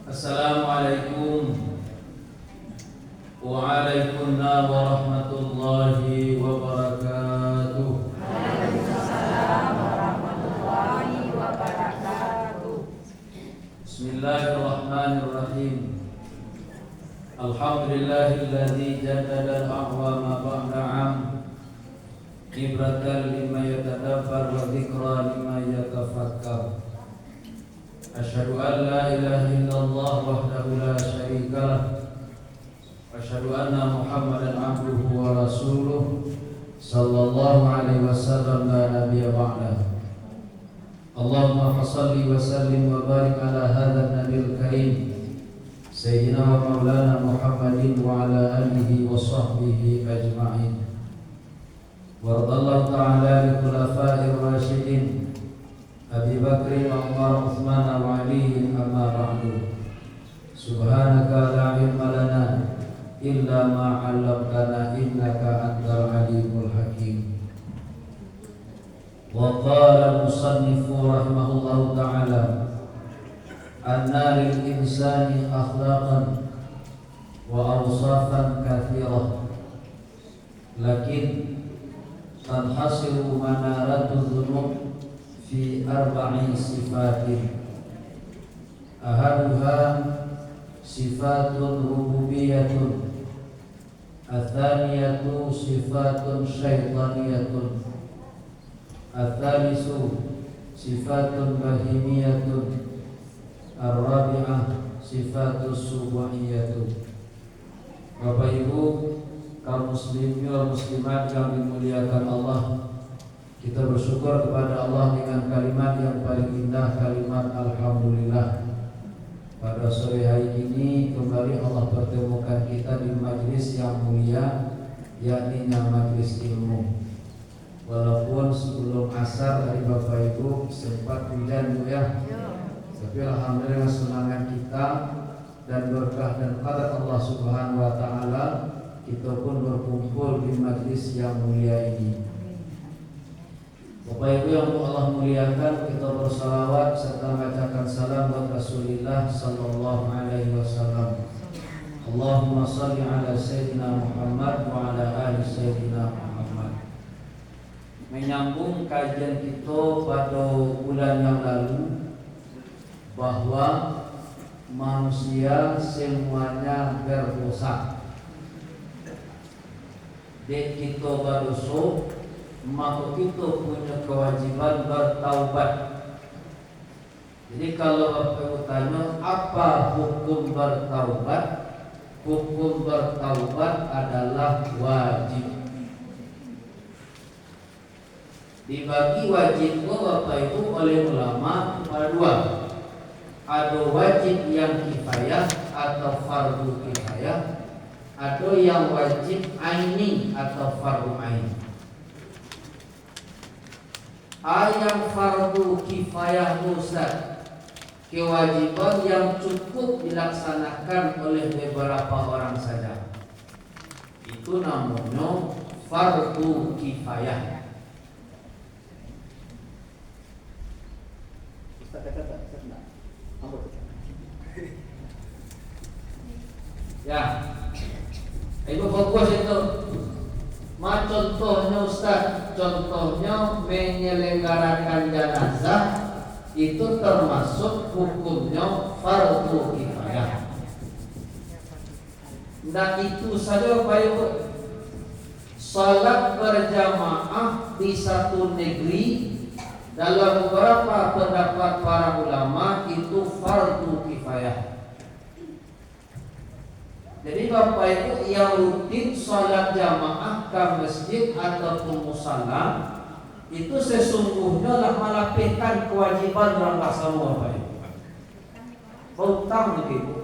Assalamualaikum Waalaikumsalam warahmatullahi wabarakatuh. Waalaikumsalam warahmatullahi wabarakatuh. Bismillahirrahmanirrahim. Alhamdulillahilladzi jadada al-a'wama ba'da 'am, ibratan liman yatadabbar wa dzikra liman yatafakkar. Asyhadu an la ilaha illallah wahdahu la syarika lah. Asyhadu anna Muhammadan abduhu wa rasuluh sallallahu alaihi wasallam la nabiyya ba'dah. Allahumma shalli wa sallim wa barik ala hadzal nabiyil karim sayyidina wa maulana Muhammadin wa ala alihi wa sahbihi ajma'in. Wa radallahu ta'ala li khulafa'ir rasyidin Abi Bakr, Umar, Utsman wa Ali, amma ba'du. Subhanaka la ilma lana illa ma 'allamtana innaka antal alimul hakim. Wa qala al-musannif rahimahullahu ta'ala anna lil insani akhlaqan wa awsafan katsirah lakin tanhasiru manaratu dhunub fi arba'i sifatin. Ahaduha sifatun rububiyyatun, athaniyatu sifatun syaitaniyatun, athalisu sifatun bahimiyatun, ar-rabi'ah sifatun subhaniyatun. Bapak Ibu kaum muslimin wal muslimat yang dimuliakan Allah, kita bersyukur kepada Allah dengan kalimat yang paling indah, kalimat Alhamdulillah. Pada sore hari ini kembali Allah pertemukan kita di majlis yang mulia, yakni majlis ilmu. Walaupun sebelum asar dari Bapak Ibu sempat hujan Bu ya, tapi alhamdulillah semangat kita dan berkah dan qadar Allah Subhanahu wa taala, kita pun berkumpul di majlis yang mulia ini. Bapak Ibu yang Allah muliakan, kita bersalawat serta membacakan salam buat Rasulullah sallallahu alaihi wasallam. Allahumma shalli ala sayyidina Muhammad wa ala ali sayyidina Muhammad. Menyambung kajian kita pada bulan yang lalu bahwa manusia semuanya berdosa. Dek kita berdosa, maka kita punya kewajiban bertaubat. Jadi kalau Bapak tanya apa hukum bertaubat, hukum bertaubat adalah wajib. Dibagi wajib Bapak Ibu oleh ulama kepada dua. Ada wajib yang kifayah atau fardu kifayah, ada yang wajib aini atau fardu ain. Yang fardu kifayah Ustaz, kewajiban yang cukup dilaksanakan oleh beberapa orang saja, itu namanya fardu kifayah. Ustaz kata ya, itu fokus itu. Contohnya Ustaz, contohnya menyelenggarakan jenazah itu termasuk hukumnya fardu kifayah. Dan itu saja Bapak Ibu, salat berjamaah di satu negeri dalam beberapa pendapat para ulama itu fardu kifayah. Jadi Bapak Ibu yang rutin sholat jamaah ke masjid ataupun musala, itu sesungguhnya lah melampirkan kewajiban dalam semua Bapak Ibu. Hutang begitu.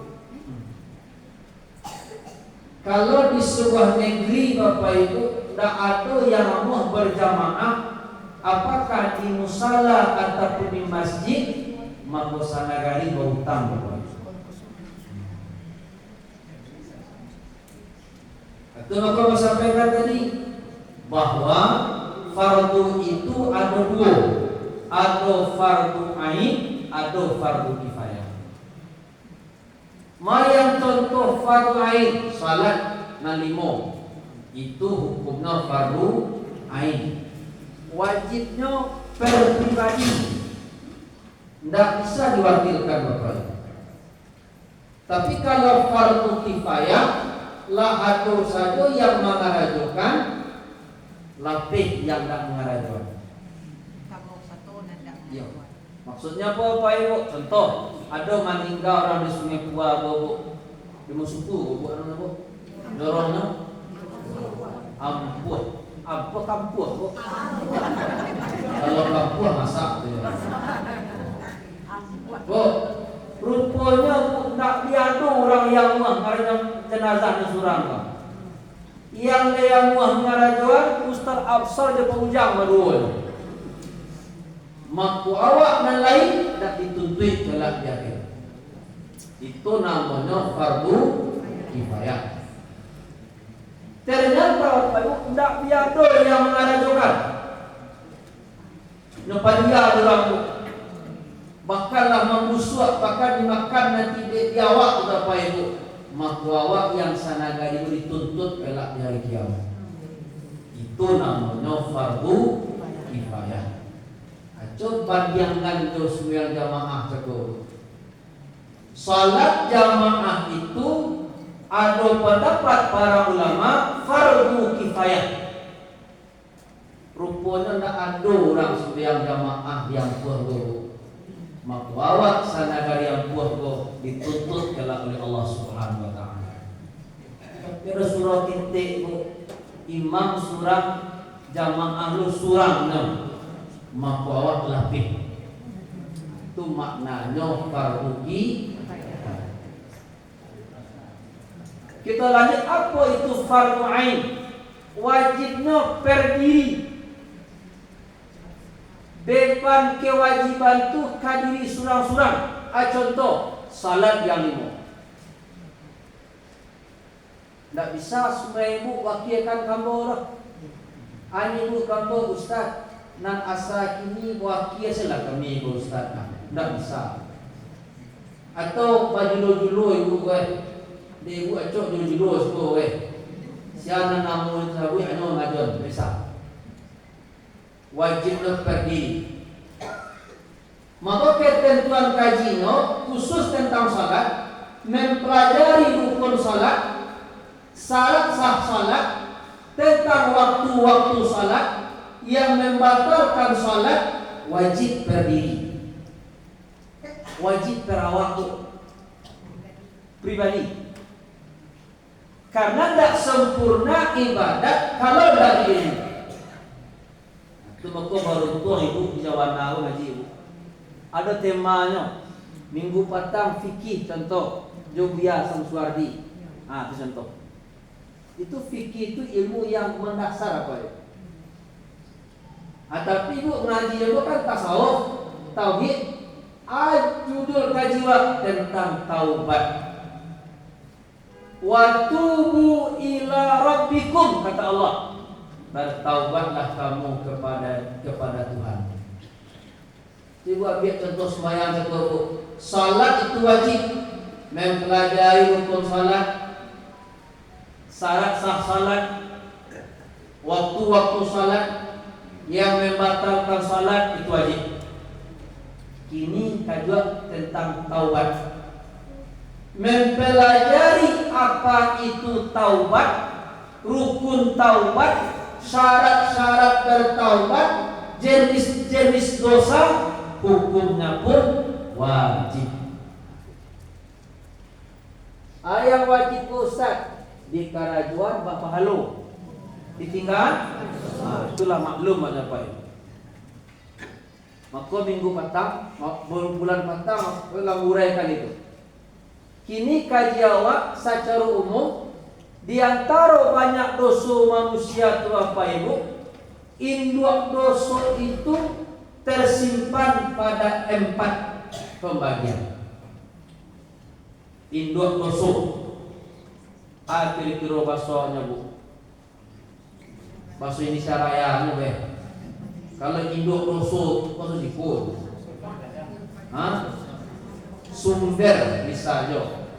Kalau di sebuah negeri Bapak Ibu tidak ada yang mau berjamaah, apakah di musala ataupun di masjid, maka sanagari berhutang Bapak Ibu. Itu maka saya sampaikan tadi bahwa fardu itu ada dua, ada fardu ain, ada fardu kifayah. Mayang contoh fardu ain salat na limo itu hukumnya fardu ain. Wajibnya per pribadi, tidak bisa diwakilkan Bapak. Tapi kalau fardu kifayah lah ada saja yang mengarajukan, lapih yang tidak mengarajukan. Ya. Maksudnya apa Ibu? Contoh, ada meninggal orang di Sungai Pua, Bu. Di Musuku, Bu, Bu. Dorongnya ampuh. Apa kampuh, Bu? Kalau kampuh masak ya. Bu, rupanya Bu nak diadu orang yang muah karena jenazahnya surang, Pak. Yang yang muah ngarajuan Ustaz Absar je pengunjang madul. Maku awak dan lain tak dituntut kelak di akhir. Itu namanya fardu kifayah. Ternyata tidak biado yang mengarajukan. Nepadia orang bakallah membusuak, bakal dimakan nanti di awak berapa Ibu. Maku awak yang sanaga dituntut kelak di hari kiamat. Itu namanya fardu kifayah. Coba bayangkan tuh semua jamaah tersebut. Salat jamaah itu ada pendapat para ulama fardu kifayah. Rupanya tidak ada orang sembahyang jamaah yang puas. Maka awak sanagar yang puas dituntut kelak oleh Allah Subhanahu Wa Taala. Tapi surah titik imam surah jamaah lu surah 6. Maka awak lapih. Itu maknanya fardu kifayah. Kita lanjut, apa itu fardu ain? Wajibnya per diri. Beban kewajiban tu kadiri surang-surang. Contoh, salat yang 5. Tak bisa semua ibu wakilkan kamu lah. Ani ibu kamu Ustaz. Nan asa kini wakil selah kami ibu Ustaz. Tak bisa. Atau baju ibu gue. Dia ibu acok julu semua gue. Siapa namun sahabu ano ngajon bisa. Wajiblah pergi. Maka ketentuan kajinya khusus tentang salat, mempelajari rukun salat, syarat sah salat, tentang waktu-waktu salat yang membatalkan salat, wajib berdiri, wajib berawak pribadi. Karena tidak sempurna ibadat kalau tidak diri. Itu maka baru tua ibu di Jawa Nahu ngaji ibu. Ada temanya minggu petang fikih contoh Jogja Samsuardi. Itu contoh. Itu fikih itu ilmu yang mendasar apa ya? Tapi ibu ngaji ibu kan tasawuf, tauhid, judul kajiwa tentang taubat. Wa tubu ila rabbikum, kata Allah, bertaubatlah kamu kepada Tuhan. Ibu ambil contoh sembahyang contoh. Salat itu wajib, mempelajari rukun salat, syarat sah salat, waktu-waktu salat yang membatalkan salat itu wajib. Kini kajian tentang taubat. Mempelajari apa itu taubat, rukun taubat, syarat-syarat bertaubat, jenis-jenis dosa, hukumnya pun wajib. Yang wajib Ustaz di karajuan Bapak Halo ditinggal, itulah maklum ada apa itu. Maka minggu petang, bulan petang, ulang uraikan itu. Kini kaji awak secara umum di antara banyak dosa manusia itu apa ibu? Induk dosa itu tersimpan pada 4 pembagian. Induk dosa. Kira-kira bahasanya bu. Bahasa ini syarayanya be. Kalau induk dosa bahasa sikut. Sumber misalnya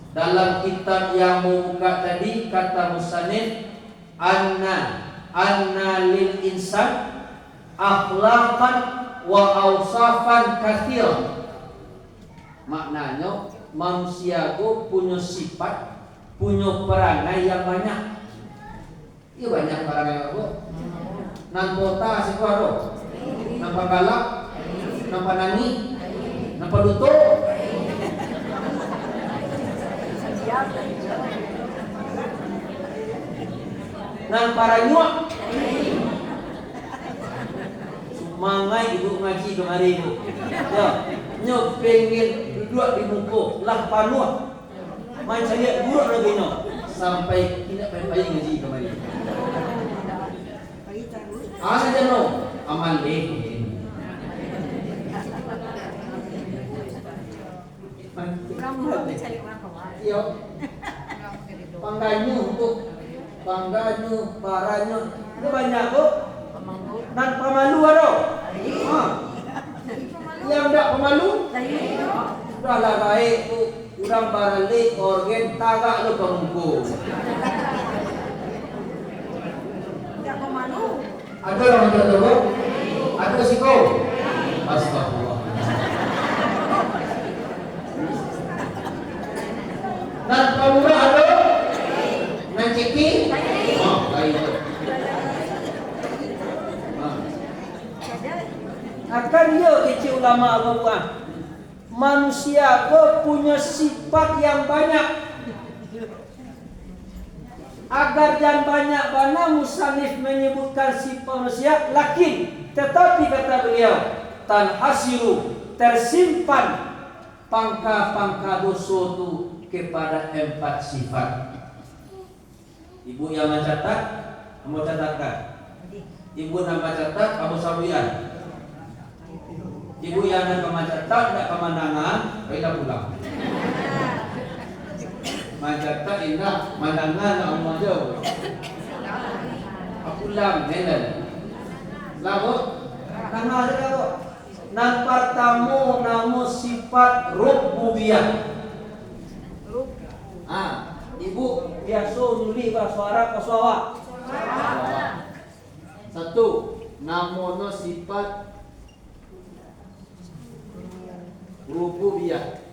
dalam kitab yang membuka tadi kata musannif anna lil insan akhlaqan wa awsafan katsirah. Maknanya manusia itu punya sifat, punya perangai yang banyak. Iya banyak perangai apa? Nampota sikuaro, nampak galak, nampak nani, nampak luto. Nang paranyuak. Mangai ibu ngaji kemari ibu. Ya, nyok pengen duduk di muka lah panuak. Main saya buruk lagi no sampai tidak payah ngaji kemari. Saja no amal deh. Iya. Pangganya untuk pangganya, paranya, itu banyak kok. Dan pemalu ada. Yang tidak pemalu, sudahlah baik tu. Urang baralik organ tagak lo pemungku. Tidak pemalu. Ada yang ada tu, ada siko. Astagfirullah. Dan pemurah ada, menciki. Oh, baik tu. Akan dia kecil ulama apa? Manusia kau punya sifat yang banyak. Agar jangan banyak mana musannif menyebutkan sifat manusia, lakin tetapi kata beliau tanhasiru tersimpan pangka-pangka dosa itu kepada 4 sifat. Ibu yang mencatat, kamu catatkan. Ibu nama catat, kamu sabuyan. Ibu yang nak mencatat, tidak pemandangan, baiklah pulang. Mencatat indah, mandangan Allah jauh. Aku pulang, nenek. Lalu, nama ada apa? Nang pertama nama sifat rububiyah. Ibu biasa nulis bahasa Arab bahasa awak. Satu, nama sifat rububiyah.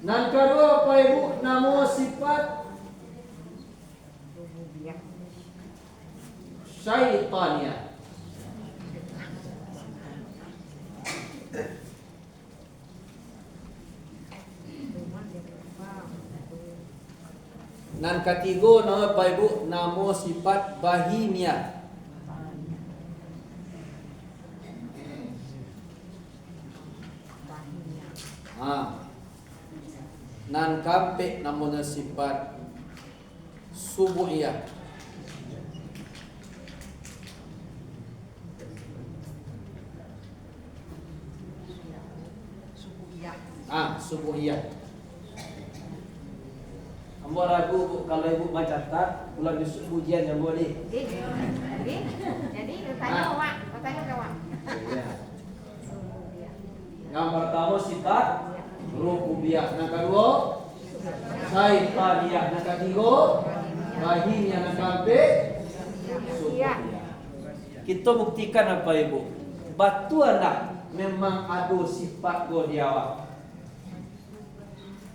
Dan kedua apa ibu? Nama sifat syaitaniyah. Dan ketiga nama apa ibu? Nama sifat bahimiyah. Nan kape nama sifat subuhiyah. Subuhiyah. Kamu ragu bu, kalau ibu mencatat ulang ujian yang boleh. Jadi tanya awak, tanya awak. Yang pertama sifat rububiyah, yang kedua syaitaniyah, yang ketiga bahimiyah, yang keempat subuhiyah. Kita buktikan apa ibu? Batu anak memang ada sifat godiawa.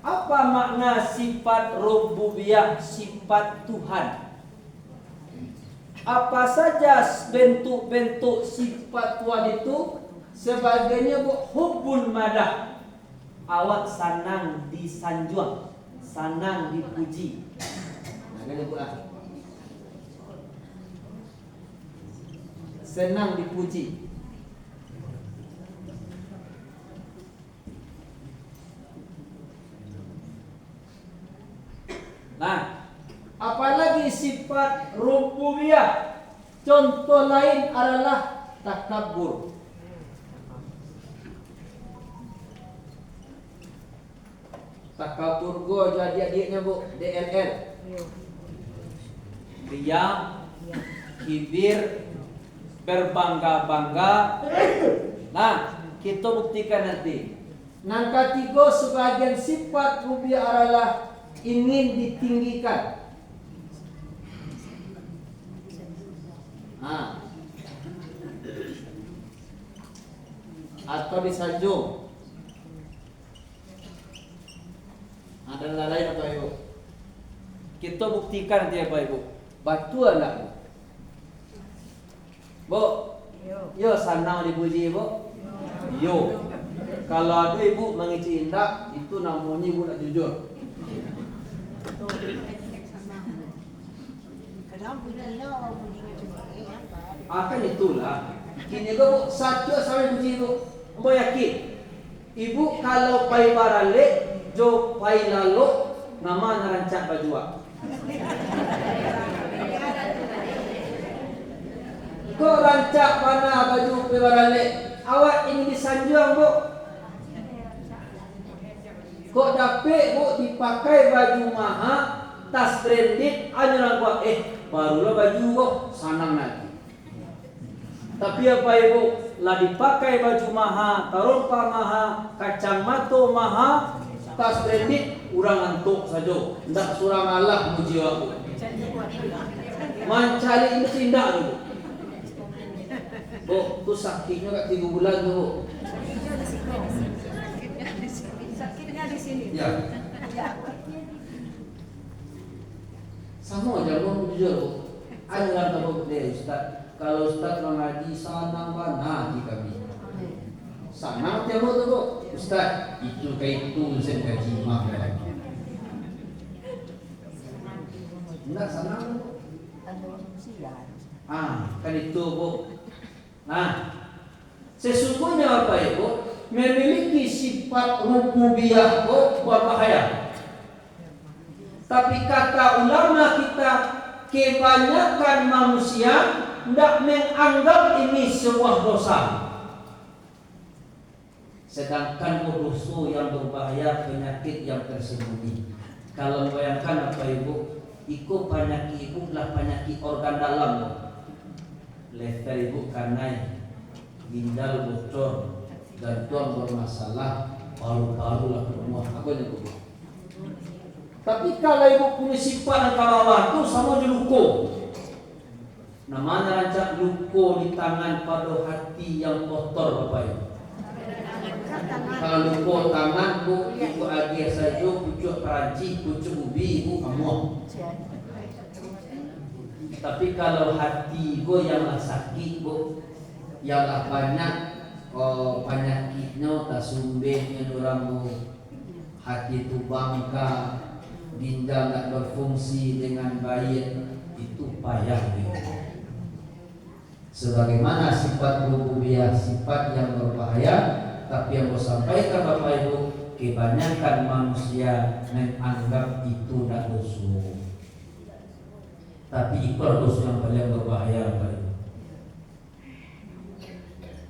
Apa makna sifat rububiyah, sifat Tuhan? Apa saja bentuk-bentuk sifat Tuhan itu? Sebagainya hubbul madah. Awak senang disanjung, senang dipuji. Senang dipuji. Nah, apalagi sifat rububiyah. Contoh lain adalah takabur. Takabur go jadi adiknya bu, DLL. Riya, kibir, berbangga-bangga. Nah, kita buktikan nanti. Yang ketiga, sebagian sifat rubiah adalah ingin ditinggikan. Atau disanjung. Ada lain apa ibu? Kita buktikan nanti apa ibu? Batu anak. Bu, yo sanang dipuji ibu. Yo. Kalau ada ibu mengici indah, itu namanya ibu nak jujur. Akan itulah. Kini ibu satu sampai puji ibu. Ibu yakin. Ibu kalau pai barale, jo pai lalu, nama narancak baju. Kau rancak mana baju pai barale? Awak ini disanjung bu. Kok dapet bu dipakai baju mahal, tas branded, hanya buat barulah baju kok sanang lagi. Tapi apa ibu, lah dipakai baju mahal, tarompa mahal, kacamata mahal, tas branded, urang antuk saja. Ndak surang Allah muji aku. Mencari ini tindak dulu. Bu, tu sakitnya kat 3 bulan tu bu. Sakitnya di sini. Ya. Sama aja bu, jujur bu. Ada orang tahu dia Ustaz. Kalau Ustaz mengaji sanang mana di kami. Sanang tiap tu bu. Ustaz, itu kayak itu sen kaji mah. Enggak sanang bu. Kan itu bu. Nah, sesungguhnya apa ibu? Memiliki sifat rububiyah berbahaya. Tapi kata ulama kita, kebanyakan manusia tidak menganggap ini sebuah dosa. Sedangkan dosa yang berbahaya, penyakit yang tersembunyi. Kalau bayangkan apa ibu, penyakit ibu adalah penyakit organ dalam. Leher ibu kanai, ginjal bocor, jantung bermasalah, paru-paru lah semua. Apa itu? Tapi kalau ibu punya sifat yang bawah itu sama je luko. Namanya rancak luko di tangan pada hati yang kotor Bapak Ibu. Kalau luko tangan bu, ibu agih saja, pucuk peranci, pucuk ubi, ibu amuh. Tapi kalau hati ibu yang sakit bu, yang banyak penyakitnya tak sumbehnya orang bu, hati itu bangka, ginjal tak berfungsi dengan baik, itu payah bu. Sebagaimana sifat rububiyah, sifat yang berbahaya, tapi yang saya sampaikan Bapak Ibu, kebanyakan manusia menganggap itu tidak dosa. Tapi itu dosa yang paling berbahaya Bapak Ibu.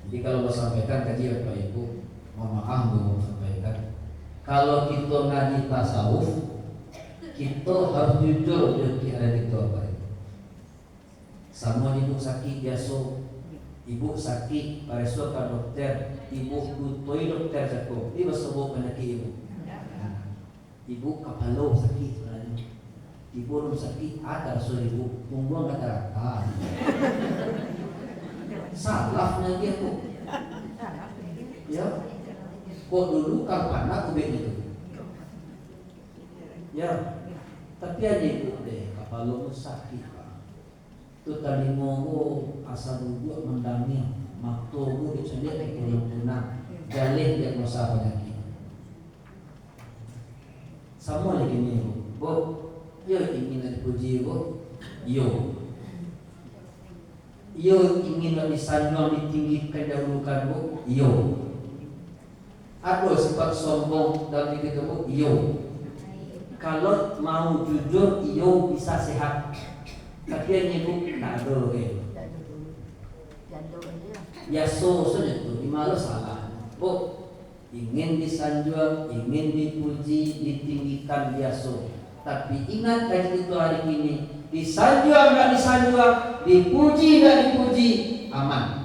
Jadi kalau saya sampaikan tadi Bapak Ibu, mohon maaf Bu sampaikan. Kalau kita ngaji tasawuf, kita harus jujur di hadapan kita Bapak Ibu. Sama ibu sakit biasa, ibu sakit pareso ke dokter, ibu tutoi dokter jatuh, ini sebab penyakit ibu. Ibu kepala sakit sebenarnya, ibu belum sakit, ada so ibu tunggu kata-kata. Salahnya dia bu, ya, kok dulu kapan aku begitu, ya, tapi aja ibu deh, kepala sakit. Tu tadi mongo asal duduk mendangi makto di sini tunang jalih diagnosa penyakit. Sama lagi ni bu, yo ingin dipuji bu, yo ingin disanjung ditinggikan dahulukan bu, yo. Ada sifat sombong dalam diri kita bu, yo. Kalau mau jujur, yo bisa sehat. Tapi yang ibu tak ada ya saja tu, di malu salah. Bu, ingin disanjung, ingin dipuji, ditinggikan biasa. Tapi ingat dari itu hari ini, disanjung nggak disanjung, dipuji nggak dipuji, aman.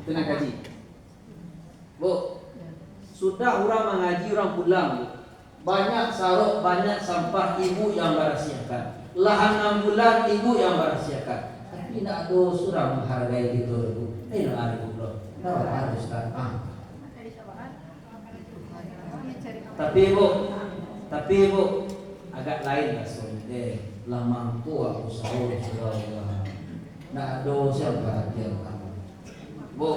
Itu nak kaji. Bu, sudah orang mengaji, orang pulang, Bu. Banyak saruk, banyak sampah, ibu yang merahsiakan. Lahan 6 bulan ibu yang merahsiakan. Tapi tidak ada surah menghargai gitu, Bu. Nak ada Bu. Tidak harus kan. Tapi Bu, agak lain kasusnya. Lah mampu aku sahur sudah. Nak ada siapa perhatian kamu. Bu,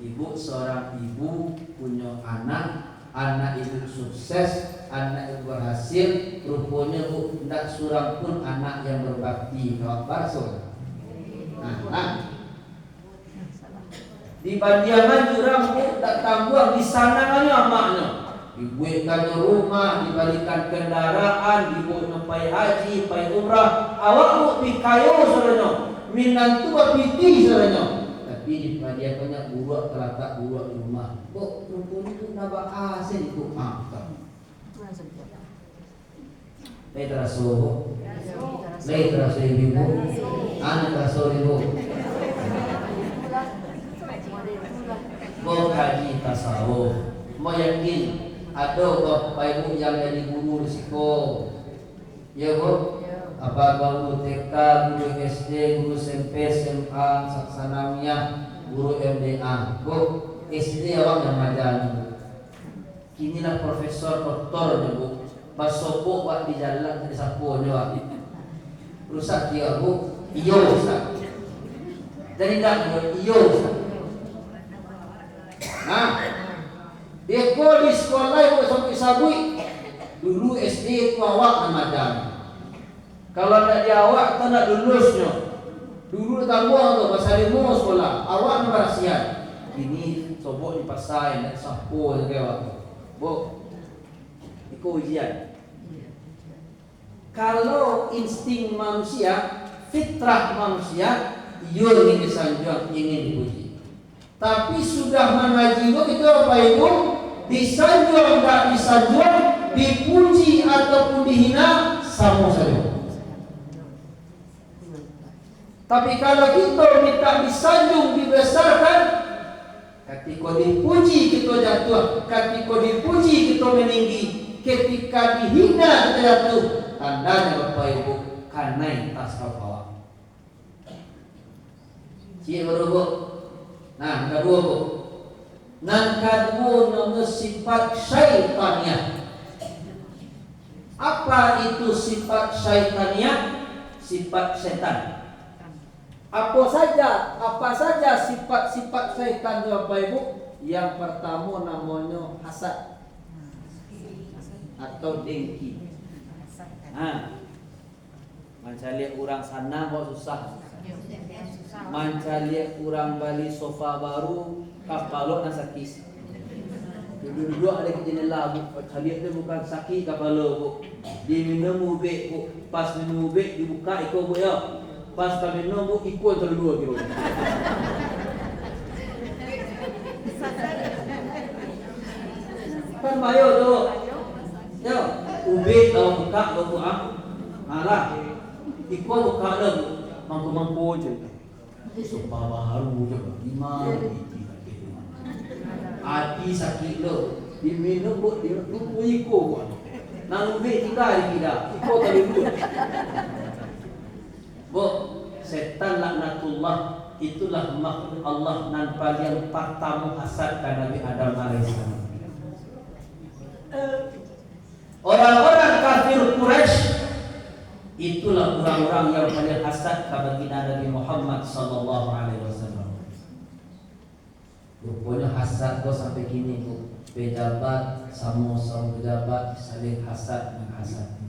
ibu seorang ibu punya anak ibu sukses, anak ibu berhasil, rupanya Bu tidak seorang pun anak yang berbakti kawat bakso. Di Bandiaman jurang Bu tak tangguh di sana kan amaknya. Dibuatkan rumah, dibalikan kendaraan, dibuat pai haji, pai umrah. Awak Bu pikayo saudara, minantu piti saudara. Tapi di Bandiamannya buruk terletak buruk di rumah. Bu, rumpun itu nabak asin Bu. Lai terasa Bu. Lai terasa ibu. Anak terasa ibu. Mau kaji tasawuf, mau yakin ada bapak ibu yang jadi guru risiko, ya Bu? Apa guru TK, guru SD, guru SMP, SMA, saksanamiyah, guru MDA, Bu? SD awak yang ngajar Bu. Kinilah profesor doktor Bu. Pas sopok buat di jalan di sapu nyawa. Rusak dia Bu, iyo rusak. Jadi tak iyo rusak. Nah, dia di sekolah itu sampai sabui. Dulu SD itu awak namajan. Kalau nak dia awak, tak nak lulusnya. Dulu tangguh tu pasal lima sekolah. Awak nak rahsiat. Ini sobok di pasai nak sapu saja awak. Bu, ikut ujian. Kalau insting manusia, fitrah manusia, ingin disanjung, ingin dipuji. Tapi sudah mengaji itu apa Ibu? Disanjung tak disanjung, dipuji ataupun dihina, sama saja. Tapi kalau kita minta disanjung, dibesarkan, ketika dipuji kita jatuh, ketika dipuji kita meninggi, ketika dihina kita jatuh, tandanya Bapak Ibu karena tas kepala. Cik baru Bu. Nah, kedua Bu. Nan kedua nama sifat syaitaniyah. Apa itu sifat syaitaniyah? Sifat setan. Apa saja sifat-sifat syaitan Bapak Ibu? Yang pertama namanya hasad atau dengki. Macam lihat orang sana kok susah. Macam lihat orang beli sofa baru, kapalok nak sakit. Duduk-duduk ada ke jendela Bu. Lihat dia bukan sakit kapalok Bu. Dia minum ubek Bu. Pas minum ubek dibuka ikut Bu ya. Pas kami minum Bu ikut terdua kilo. Kan bayo tu. Ya, ubek kalau buka Bu malah ikut buka dah Bu. Mangku-mangku je. Sofa baru je. Lima. Hati sakit lo. Diminum Bu, dia lupa ikut Bu. Nang ubek tidak ikut terdua. Bu, setan laknatullah itulah makhluk Allah nan paling pertama hasadkan Nabi Adam alaihissalam. Orang-orang kafir Quraisy itulah orang-orang yang paling hasad kepada Nabi Muhammad sallallahu alaihi wasallam. Rupanya hasad kok sampai kini Bu. Pejabat sama pejabat saling hasad menghasad.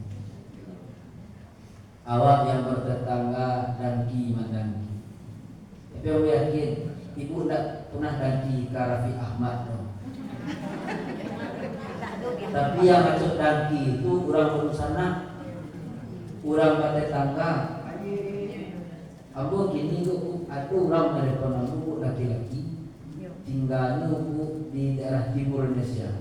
Awak yang bertetangga dangki mandangki. Tapi aku yakin Ibu tidak pernah dangki ke Raffi Ahmad no. Tapi yang masuk dangki itu orang berusaha, orang bertetangga. Aku gini tu ada orang dari Penanggung laki-laki tinggalnya di daerah timur Indonesia,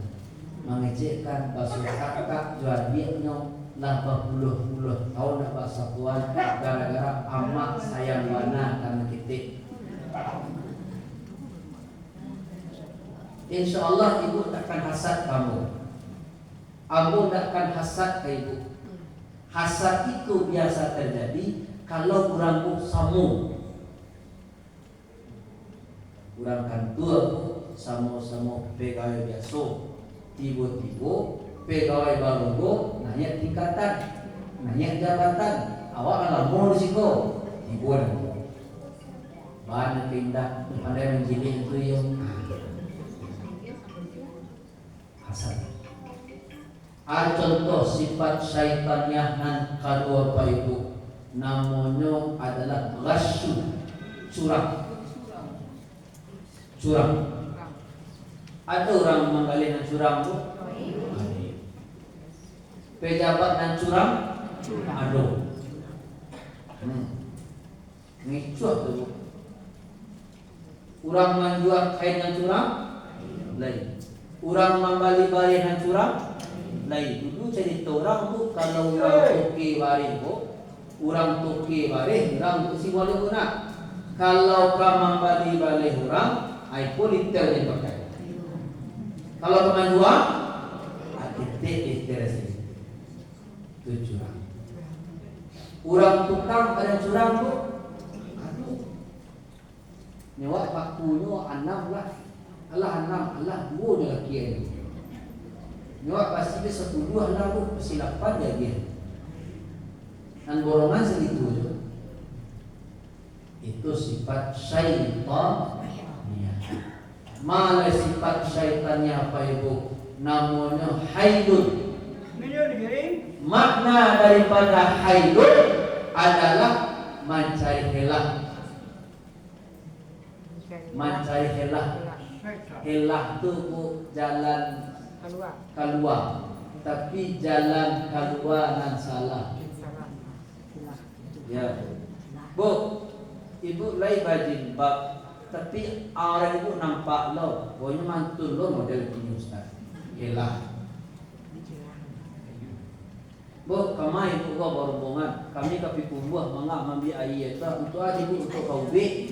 mengecekkan basuh kakak jual biaknya lah berpuluh-puluh tahun nak bersatuan gara-gara amat sayang bana karena kita. Insya Allah ibu takkan hasad kamu. Abu takkan hasad ke ibu. Hasad itu biasa terjadi kalau kurang samu. Kurang kantor sama-sama pegawai biasa. Tiba-tiba pegawai baru nanya tingkatan, nanya jabatan. Awak alamun risiko. Tiba bahan pindah pandai menjadi itu yang hasad. Ada contoh sifat syaitannya nan kedua apa ibu, namanya adalah ghasyu, curang. Ada orang menggali nan curang bu, pejabat nan curang, ada. Ngicuat tu bu. Orang menjual kain nan curang, lain. Orang membali-bali nan curang, lain. Dulu cerita orang tu kalau orang toke bari bu, orang toke bari, orang tu si boleh guna. Kalau kamu membali-bali orang, ai politik yang pakai. Kalau kamu jual, titik sini. Itu curang. Orang tukang ada curang tu. Nyawa pakunya 6 lah. Allah 6, Allah 2 je laki ni. Nyawa pasti dia 10 Allah tu pasti 8 je dia. Dan golongan segitu je. Itu sifat syaitan. Mana sifat syaitannya apa ibu? Namanya haidun. Makna daripada haidun adalah mencari helah. Mencari helah. Helah tu bu jalan keluar. Tapi jalan keluar nan salah. Ya. Bu, ibu lai bajin bab, tapi orang ibu nampak lo, pokoknya mantun lo model ini Ustaz. Helah. Bu, kami ibu kau berhubungan, kami kapi kumbuh mangak mambi air itu untuk aja ibu untuk kau be.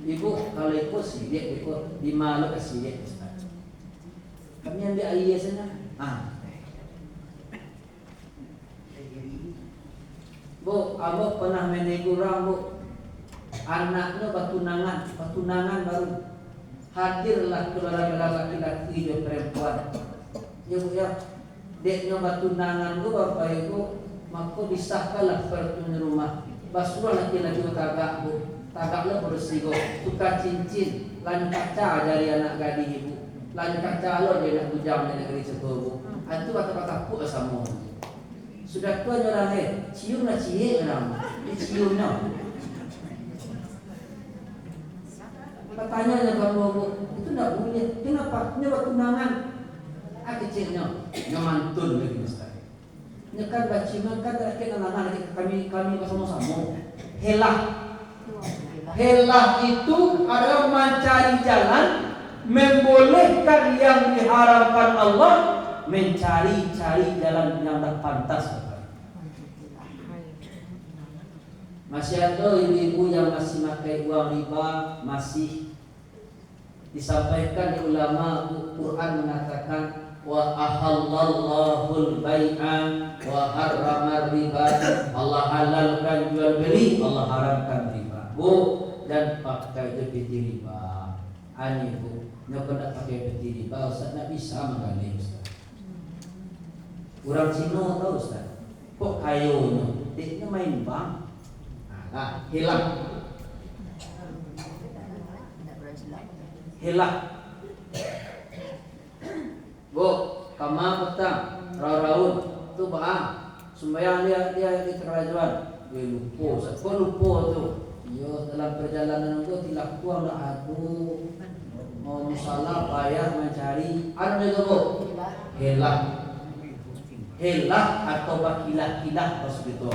Ibu kalau ikut sidik ikut di mana ke sidik Ustaz. Kami ambil air sana. Bu, abang pernah menego orang bu. Anaknya patunangan baru. Hadirlah keluarga laki-laki dan perempuan. Ya bu ya. Deknya patunangan tu bapak ibu, maka disahkanlah pertunangan rumah. Basuh laki-laki tagak bu. Tagaklah bersih tukar cincin, lain kaca dari anak gadis ibu, lain kaca lo dia nak bujang di negeri sebuah. Itu kata-kata puk sama. Sudah tua orang cium lah cie orang, diciumnya. Katanya kamu itu tidak boleh. Kenapa? Ini waktu tunangan. Kecilnya, nyamantun lagi Ustaz. Ini kan baciman kan terakhir anak-anak kami bersama-sama. Helah itu adalah mencari jalan, membolehkan yang diharamkan Allah, mencari-cari jalan yang tak pantas. Masih ada ibu-ibu yang masih pakai uang riba, masih disampaikan di ulama. Quran mengatakan wa ahallallahul bai'a wa harramar riba. Allah halalkan jual beli, Allah haramkan riba. Bu, dan pakai peti riba. Ani bu, nak kena pakai peti riba, Ustaz nak bisa menggali Ustaz. Orang Cina tahu Ustaz. Kok kayunya, dia main bank. Hilang. Bu, kama petang, raun tu bah. Sembahyang dia di kerajaan. Dia lupa, Ustaz. Kok lupa tu? Yo dalam perjalanan itu tilak kuang dah aduh mau musalah payah mencari anu juga bu helah atau bakilah pas gitu.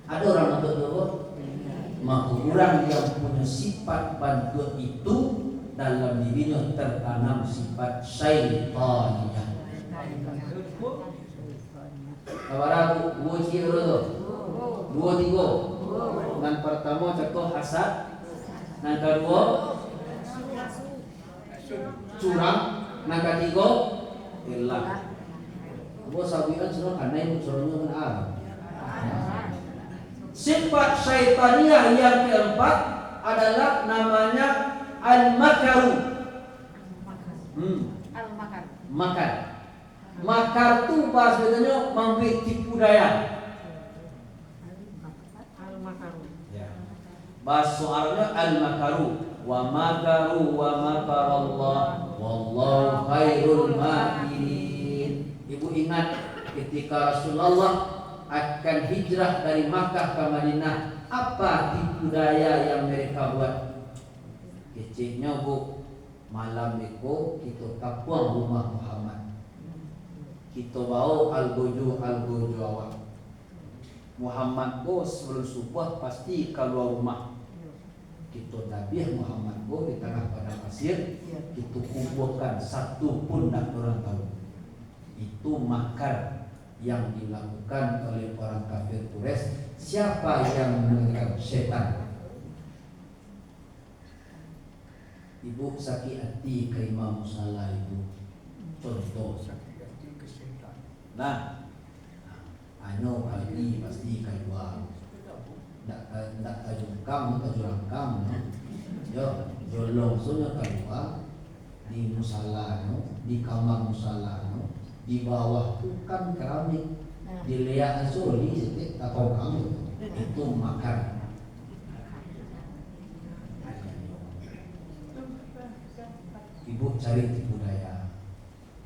Ada orang untuk bu orang yang punya sifat bantu itu dalam dirinya tertanam sifat syaitaniyah. Kabaraku, dua ciri tu. Dua tiga. Yang pertama contoh hasad. Yang kedua curang. Yang ketiga ilah. Gua sabian suruh aneh suruhnya kan Arab. Sifat syaitaniyah yang keempat adalah namanya al-makaru. Al-makar. Makar. Makar tu bahasanya membuat tipu daya. Al-makar. Ya. Bahasa Arabnya al-makaru. Wa makaru wa makarallah wallahu khairul makirin. Ibu ingat ketika Rasulullah akan hijrah dari Makkah ke Madinah, apa tipu daya yang mereka buat? Kecilnya bu, malam itu kita kapuang rumah Muhammad, kita bawa algojo awak. Muhammad bu sebelum subuh pasti keluar rumah. Kita Nabi Muhammad bu di tengah padang pasir, kita kuburkan satu pun tak orang tahu. Itu makar yang dilakukan oleh orang kafir Quraisy. Siapa yang mendengar setan? Ibu sakit hati ke imam musala itu contoh. Nah, ano kali pasti keluar. Ndak tajungkam, tajurangkam. Yo, langsungnya keluar di musala, di kamar musala. Di bawah tu kan keramik, dilihat asuli sedikit atau kamu itu makan. Ibu cari tipu daya,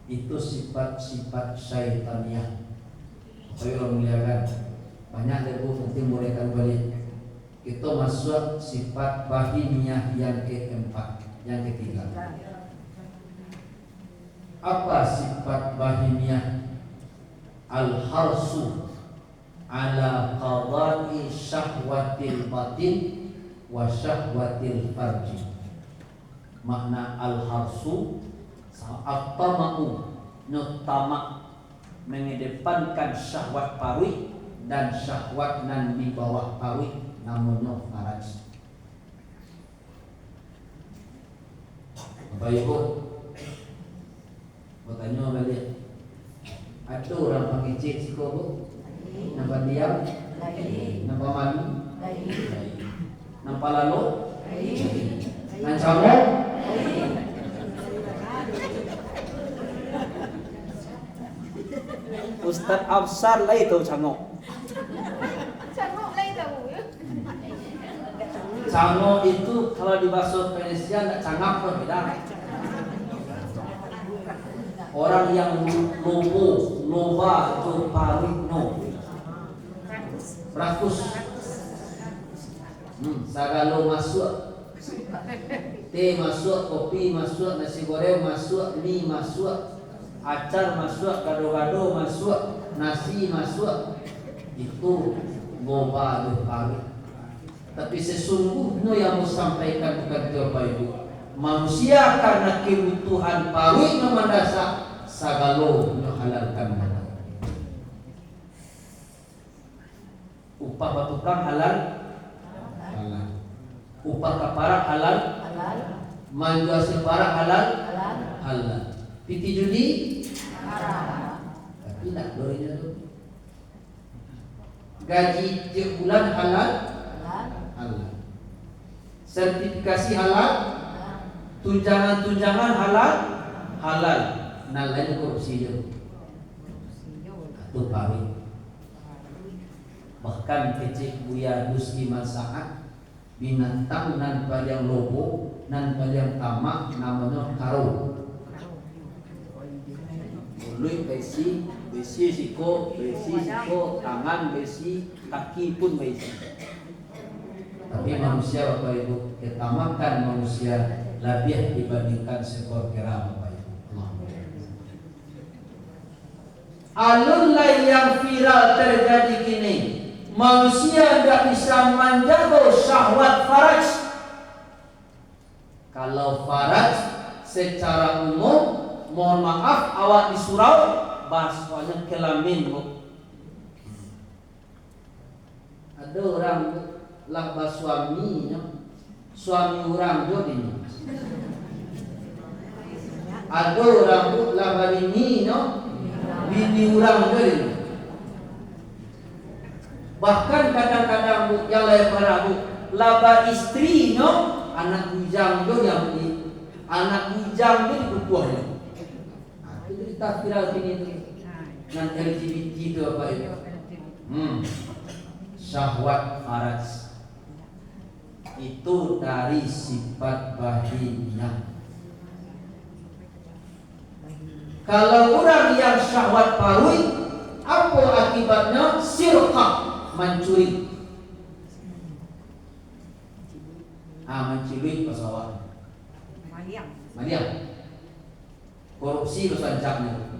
itu sifat-sifat syaitaniyah. Saya muliakan banyak dari penting mulaikan balik. Kita masuk sifat bahimiyah yang keempat, yang ketiga. Apa sifat bahimiyah? Al-harsu ala qadai syahwatil batin wa syahwatil farji. Makna al-harsu at-tama'u, tamak, mengedepankan syahwat parwi dan syahwat nan di bawah parwi, namanya faraj. Bapak Ibu, bertanya balik, ada orang pakai cik siko bu? Nampak diam? Nampak malu? Nampak lalu? Nancamuk? Ustaz Absar lah itu cangok. Cangok lah itu. Cangok itu kalau di bahasa Indonesia tidak cangap pun beda. Orang yang loba itu parino, rakus, sagalo masuk, teh masuk, kopi masuk, nasi goreng masuk, mie masuk, acar masuk, gado-gado masuk, nasi masuk, itu loba itu parino. Tapi sesungguhnya yang mau sampaikan bukan Bapak Ibu, manusia karena kebutuhan parwi mendasar sagalo halalkan mana. Upah batukang halal, halal. Upah kaparak halal, halal. Manjual separak halal, halal. Halal. Piti judi, haram. Tapi tak bolehnya tu. Gaji tiap bulan halal, halal. Sertifikasi halal, tunjangan halal, halal. Nah lain korupsi je. Itu pawi. Bahkan kecik Buya Duski Masaat, binatang nan paling lobo, nan paling tamak namanya karo. Mulut besi, siko, tangan besi, kaki pun besi. Tapi manusia Bapak Ibu, ketamakan manusia lebih dibandingkan seekor kera Bapak Ibu. Alunlah yang viral terjadi kini, manusia tidak bisa menjaga syahwat faraj. Kalau faraj secara umum, mohon maaf awak di surau bahasanya kelamin bu. Ada orang laba suaminya, suami orang jodinya. Ada orang laba bininya, bini orang jodinya. Bahkan kadang-kadang bu, yang lain para bu, laba istrinya, anak bujang tu yang di, anak bujang tu di bukuahnya. Itu berita viral ini tu, yang LGBT itu apa itu? Syahwat faraj itu dari sifat bahimiyah. Kalau orang yang syahwat parui, apa akibatnya? Sirqah, mencuri. Mencuri pesawat. Mariam. Korupsi bersancaknya.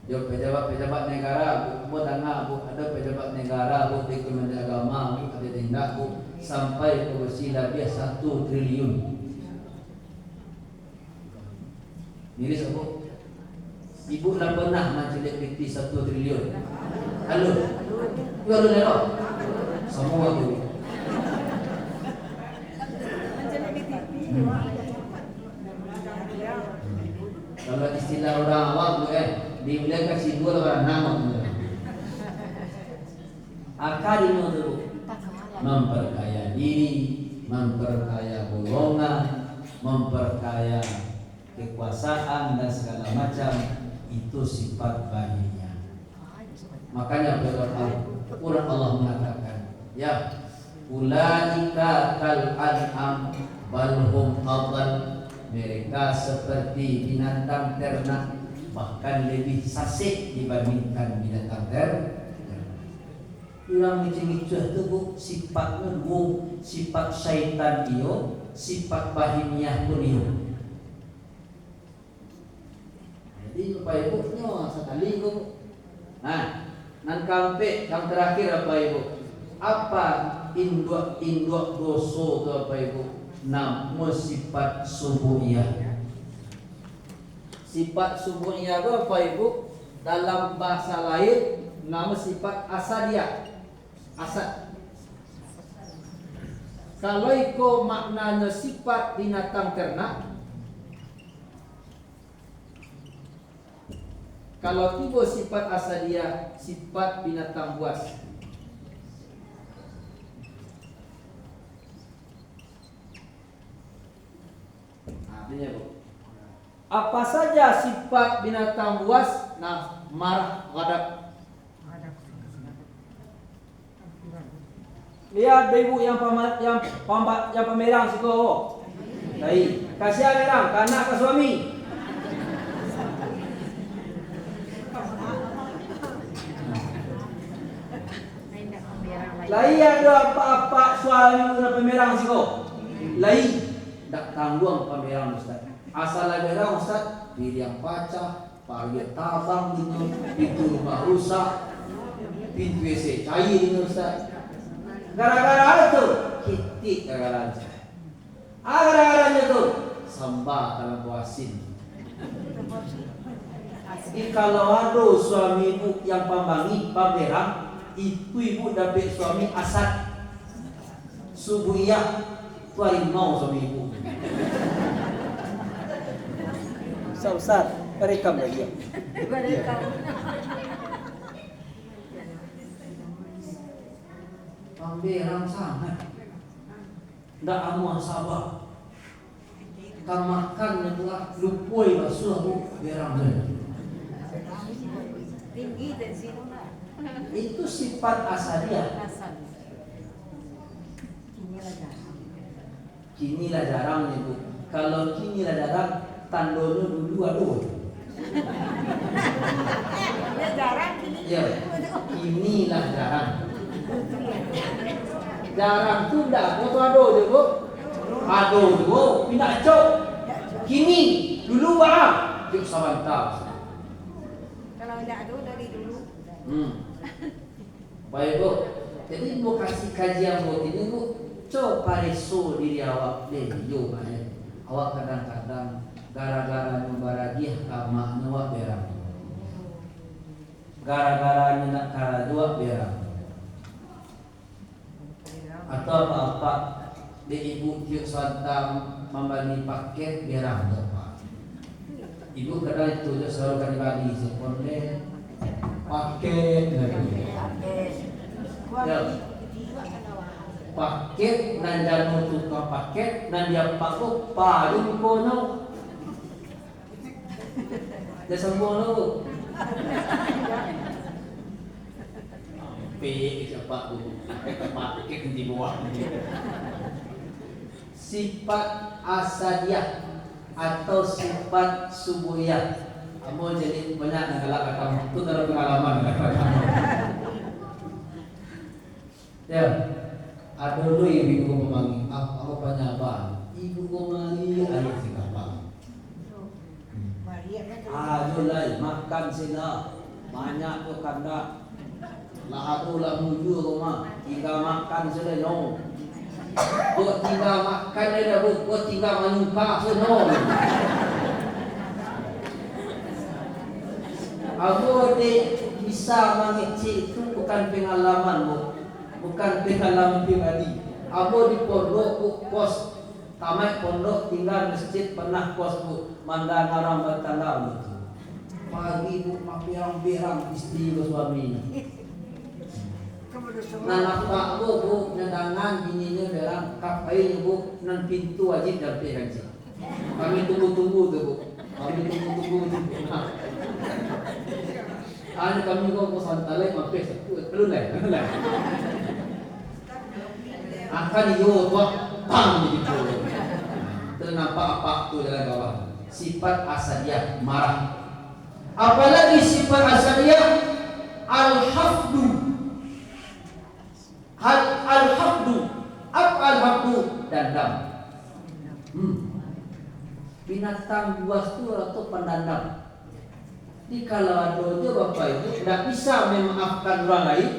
Yo pejabat negara, bu ada pejabat negara, bu di Kementerian Agama, bu ada tindak bu sampai korupsi lebih 1 triliun. Miris apa? Ibu dah pernah menculik bukti 1 triliun. Halo. Yo halo nero. Semua tu. Kalau istilah orang awam tu dibilang kasih 2 orang nama. Akadino tu memperkaya diri, memperkaya golongan, memperkaya kekuasaan dan segala macam, itu sifat baiknya. Makanya Quran Allah mengatakan, ya ulaika kal an'am bal hum adall, mereka seperti binatang ternak, bahkan lebih sasih dibandingkan binatang ternak. Orang macam-macam tu bu, sifatnya bu, sifat syaitan dia, sifat bahimiyah pun dia. Jadi Bapak Ibu nyo sekali bu. Nan kampe yang terakhir apa Ibu? Apa induk dosa tu apa Ibu? Nama sifat subuhiyah. Sifat subuhiyah tu apa Ibu? Dalam bahasa lain nama sifat asadiyah. Asad. Kalau ikut maknanya sifat binatang ternak, kalau tiba sifat asadiyah, sifat binatang buas. Artinya bu, apa saja sifat binatang buas? Nah, marah, ghadab. Lihat ibu yang pemerang siko. Baik, kasih merang kanak ke suami. Lai ada apa-apa suami udah pemerang siko. Lai dak tanggung pemerang Ustaz. Asal lagi merang Ustaz, diri yang pacah, parget tabang pintu rumah rusak, pintu WC cair ini Ustaz. Gara-gara itu kitik gara-gara. Gara-garanya itu sambal dalam puasin. Kalau ada suami ibu yang pembangi, pamerang, itu ibu dapat suami asad, subuhiyah, itu harimau suami ibu. Ustaz, rekam lagi. Pemberang sangat, tidak amuan sabar. Kamakan telah lupui basuh berang. Tinggi dan sini lah. Itu sifat asadiyah. Kinilah jarang ibu. Kalau kinilah jarang, tandonya dulu aduh. Ya jarang kini. Ya, kinilah jarang. Jarang tu dah, foto aduh je bu. Aduh je bu, pindah cok. Kini dulu Yuk sebentar. Kalau tidak ada dari dulu. Baik bu. Jadi bu kasih kajian bu ini bu. Coba pareso diri awak deh. Yo banyak. Awak kadang-kadang gara-gara nubaragiah kama nyawa berang. Gara-gara nak kara dua berang. atau apa di ibu tiuk santang membani paket berang apa. Ibu kadang itu je selalu kan dibagi sekonde paket lagi. Ya. Paket nan janu tukang paket nan dia pakuk payung kono. Dia sembono. Siapa tu? Paket di bawah. Sifat asadiah atau sifat subuhiyah. Kamu jadi banyak ngalak kamu. Itu dalam pengalaman ya, ada dulu ibu memanggil apa banyak apa? Ibu memanggil ayah siapa? Ayolah makan sila banyak tu kanda. Lah aku lah muju rumah tinggal makan sila no. Buat tinggal makan dah buat tinggal menyuka no. Aku bisa mengecik itu bukan pengalaman bukan pengalaman pribadi. Aku di pondok kos tamat pondok tinggal masjid pernah kos mandang orang bertandang itu. Pagi mapiang-pirang istri suami. Nah nampak bu nyadangan bininya berang kapai bu nan pintu wajib dapat haji. Kami tunggu-tunggu tu bu. Kami tunggu-tunggu tu. Ane kami kau santale mampir perlu lah. Akan yo tu pam begitu. Ternampak apa tu dalam bawah. Sifat asadiah marah. Apalagi sifat asadiah al-hafdu. Al-hafdu. Apa al-hafdu? Dandam. Binatang buas tu atau pendendam. Kalau ada je bapak ibu tidak bisa memaafkan orang lain.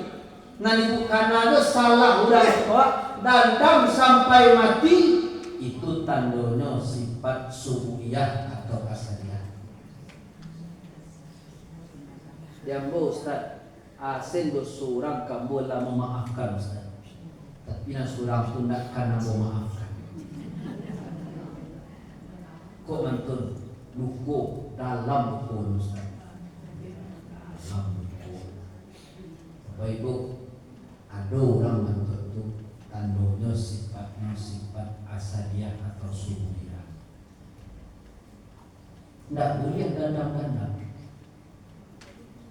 Nanti bukan ada salah orang tua dandam sampai mati. Itu tandanya sifat subuhiyah atau asadiah. Jambo Ustaz, asin bersurang kamu lah memaafkan Ustaz. Tapi nak surang tu nak kena memaafkan. Kok mantun buku dalam buku Ustaz. Dalam buku. Bapak Ibu, ada orang mantun tu tandanya sifatnya sifat asadiah atau subuhiyah. Tidak boleh dandam-dandam.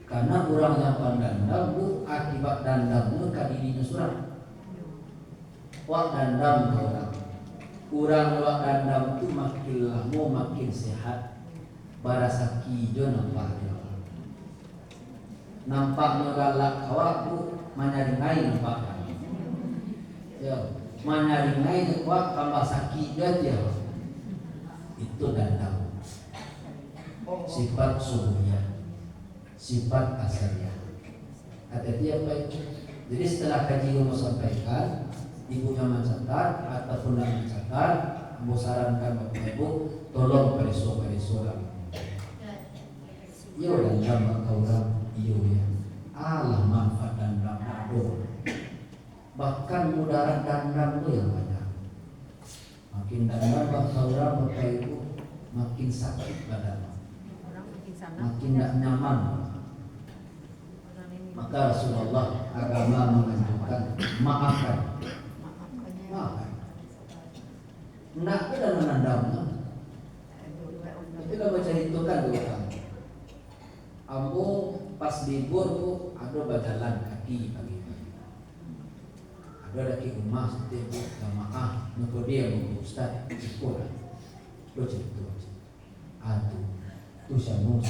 Karena orang yang pandandam bu akibat dandamnya ke dirinya surang. Wak dandam ke orang. Orang wak dandam tu makin lama makin sehat. Barasaki jo nampaknya. Nampaknya galak kawak bu manyaringai nampaknya. Ya, manyaringai wak tambah sakit dia. Itu dandam. Sifat subuhiyah. Sifat asaliah. Kata dia baik. Jadi setelah kaji yang sampaikan, ibunya mencatat ataupun tidak mencatat, mau sarankan bapak ibu, tolong periso lah. Yo dan jam orang yo ya. Allah manfaat dan ramado. Bahkan mudarat dandam itu yang banyak. Makin dandam orang bapak ibu makin sakit badan, makin tidak nyaman. Maka Rasulullah agama menganjurkan maafkan. Nak kita menandamnya. Kita baca itu kan dulu. Ambo pas libur tu ada berjalan kaki pagi-pagi. Ada lagi rumah setiap jamaah nak dia ustaz sekolah. Lo cerita. Aduh, tu semua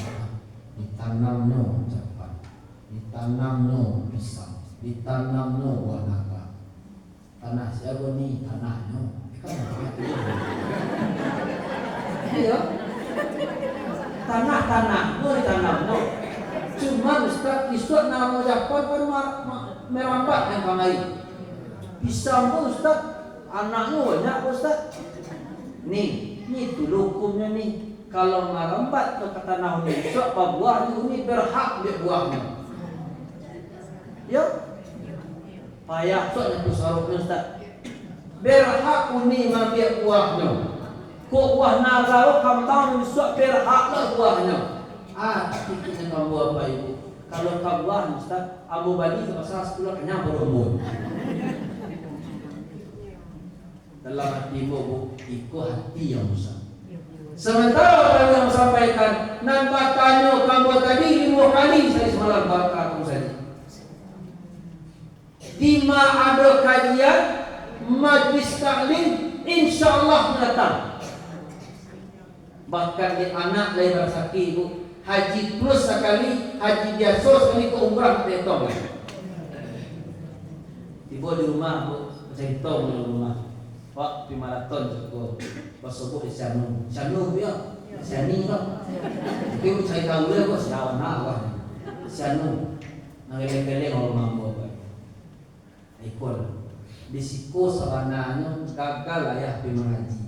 ditanam no cepat. Ditanam no pisang, ditanam no buah naga. Tanah siapa ni tanahnya? Kan iya. Tanah no ditanam no. Cuma Ustaz Iswat nama Japon baru merambat yang kamai. Pisang pun Ustaz anaknya banyak Ustaz. Ni dulu hukumnya ni. Kalau merambat ke tanah ni, Iswat buah ni berhak dia buahnya. Ya, payah tu yang pusaruknya Ustaz. berhak uni mabia buahnya. Kok buah nagao kamtang misuk berhak lah buahnya. Tikitnya kamu apa ibu? Kalau kabuah Ustaz, Abu Badi pasal 10 kenyang berumur. Dalam hatimu bu, ikut hati yang Ustaz. Sementara orang yang sampaikan, nampakannya kamu tadi 5 kali saya semalam bakar kamu saja. Lima ada kajian majlis taklim, insyaallah datang. Bahkan di anak lain sakit ibu. Haji plus sekali, haji biasa sekali ke umrah petong. Tiba di rumah bu, cari tong di rumah. Pak, di maraton cukup. Pas sebut di Sanu ya, Sani tak. Tapi saya tahu dia kok siapa nak Sanu, ngeleng-ngeleng orang mampu apa. Ikut. Disiko sabananya gagal ayah pergi mengaji.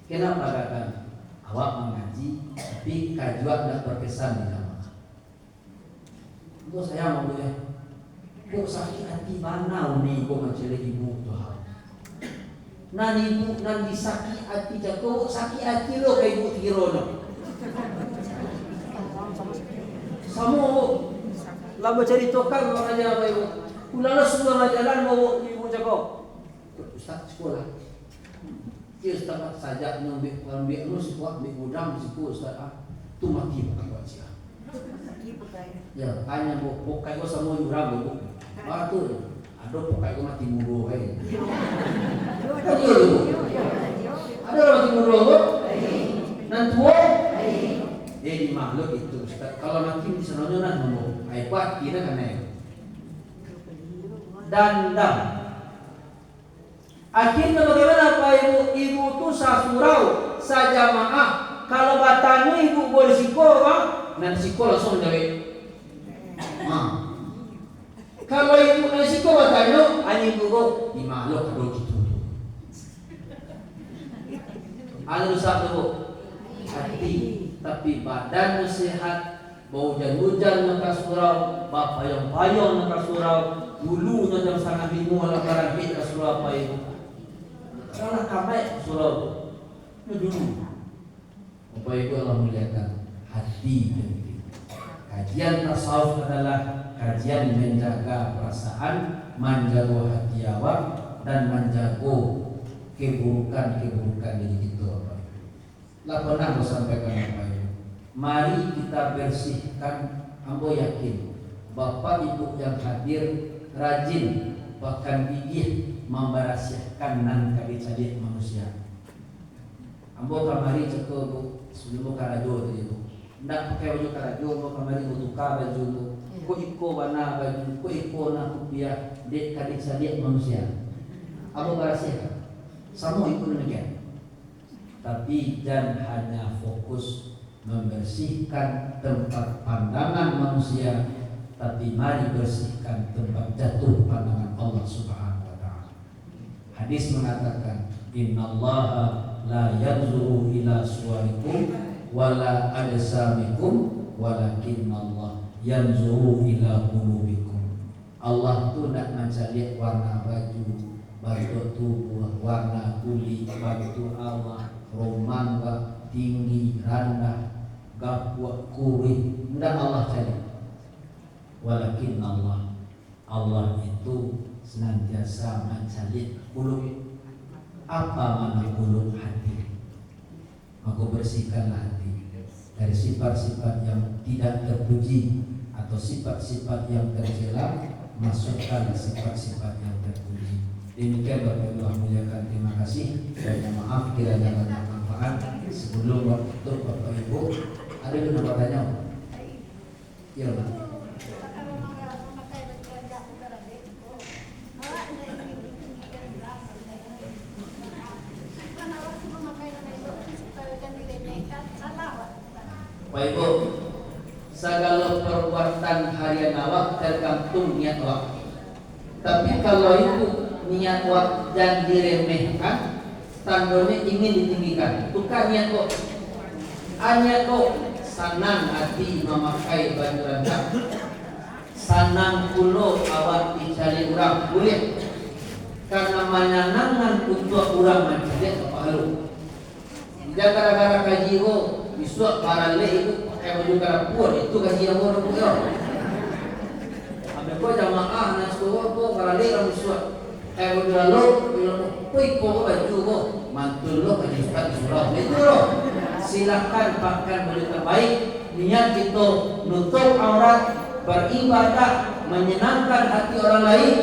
Kenapa gagal? Awak mengaji, tapi kajuan tak berkesan di jamaah. Itu saya mau ya. Kok sakit hati mana nih kok mencari ibu Tuhan. Nan ibu nan disakit hati jago sakit hati lo kayak ibu tirono. Sama lama cari tokang orang aja apa ibu. Ulala semua jalan mau ibu jago. Ustaz sekolah. Dia setengah saja ngambil nus kuat ambil udang siku Ustaz tu mati bukan buat sia. Ya, tanya bu, pokai ko sama urang bu. Tu, ada pokai ko mati muro hai. Ada orang mati muro bu. Nan tua. Di makhluk itu Ustaz. Kalau mati di sana nan mau. Ai kuat kira kan ai. Dan akhirnya bagaimana Pak Ibu? Ibu tu sasurau sajamaah. Kalau batanya ibu boleh siko kan? Nanti siko langsung jawab. Kalau ibu nanti siko batanya, ani ibu go di mahluk kalau gitu. Anu satu bu, hati tapi badan sehat, bau hujan maka surau, bapak yang payung maka surau, dulunya jam sangat bingung ala barang kita surau Pak Ibu. Salah kamai surau itu dulu. Bapak Ibu Allah muliakan hati penting. Kajian tasawuf adalah kajian menjaga perasaan, menjaga hati awak dan menjaga keburukan diri kita. Lah pernah aku sampaikan Bapak Ibu. Mari kita bersihkan. Ambo yakin Bapak Ibu yang hadir rajin bahkan gigih memberasikan nan kadit-kadit manusia. Ambo kamari ceko bu sebelum karajo tadi bu. Ndak pakai baju karajo, ambo kamari butuka baju bu. Ko iko bana baju, ko iko na kupiah dek kadit-kadit manusia. Ambo berasikan. Sama iko demikian. Tapi jangan hanya fokus membersihkan tempat pandangan manusia, tapi mari bersihkan tempat jatuh pandangan Allah Subhanahu wa taala. Hadis mengatakan, "Innallaha la yanzuru ila suwarikum wala ajsamikum walakinnallaha yanzuru ila qulubikum." Allah tu nak mencari warna baju, bentuk tubuh, warna kulit, bentuk Allah, romangga, tinggi, rendah, gapua, kuring, tidak Allah cari. Walakin Allah itu senantiasa mencari qulub. Apa makna qulub? Hati. Maka bersihkanlah hati dari sifat-sifat yang tidak terpuji atau sifat-sifat yang tercela, masukkan sifat-sifat yang terpuji. Demikian Bapak Ibu muliakan, terima kasih. Dan maaf kiranya banyak manfaat. Sebelum waktu Bapak Ibu, ada yang nak tanya? Ya Pak. Pak Ibu, segala perbuatan harian awak tergantung niat awak. Tapi kalau itu niat awak jangan diremehkan, tandanya ingin ditinggikan. Bukan niat kok. Niat kok sanang hati memakai baju rendah. Sanang kulo awak dicari orang boleh. karena mananangan untuk orang mancing apa halu. Tidak gara-gara kaji ko iswa para le itu pakai baju karapuan itu kaji yang orang punya. Ambil ko jamaah na suwa ko para le kamu iswa kayak baju lalu bilang koi ko baju ko mantul lo kaji ustad surau itu lo. Silakan pakai baju terbaik. Niat kita nutup aurat, beribadah, menyenangkan hati orang lain.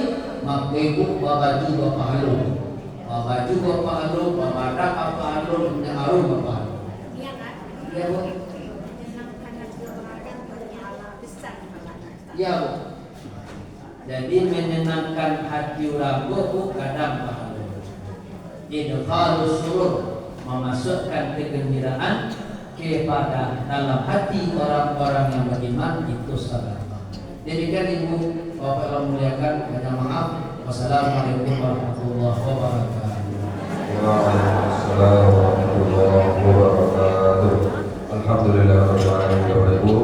Maka ibu baju bapak halu, baju bapak halu, bapak bapak halu, harum bapak halu. Iya kan? Iya bu. Menyenangkan hati orang kan bernyala besar kepalanya. Iya bu. Jadi menyenangkan hati orang bu kadang bapak halu. Idkhalus surur, memasukkan kegembiraan kepada dalam hati orang-orang yang beriman itu sedekah. Demikian ibu bapak yang muliakan, banyak maaf. Wassalamualaikum warahmatullahi wabarakatuh. Waalaikumsalam warahmatullahi wabarakatuh. Alhamdulillahirabbil alamin. Bapak Ibu,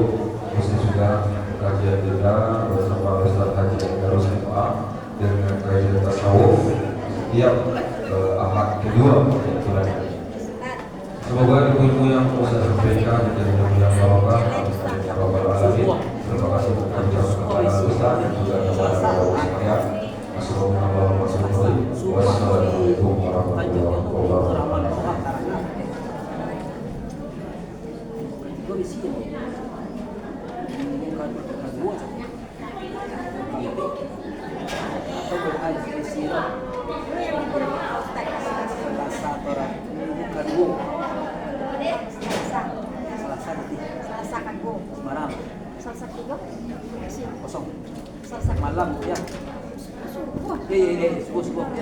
masih juga kajian kita bersama Ustaz Haji Darus MA dengan kajian tasawuf setiap ahad kedua bulan ini. Semoga ilmu yang saya sampaikan menjadi ilmu yang barokah. Amin ya rabbal alamin. Terima kasih kepada Ustaz dan juga kepada Bapak sekalian. Wassalamualaikum warahmatullahi wabarakatuh. Selasa Kangkung. Semarang Selasa tiga. kosong Selasa malam ya. subuh. Subuh ya.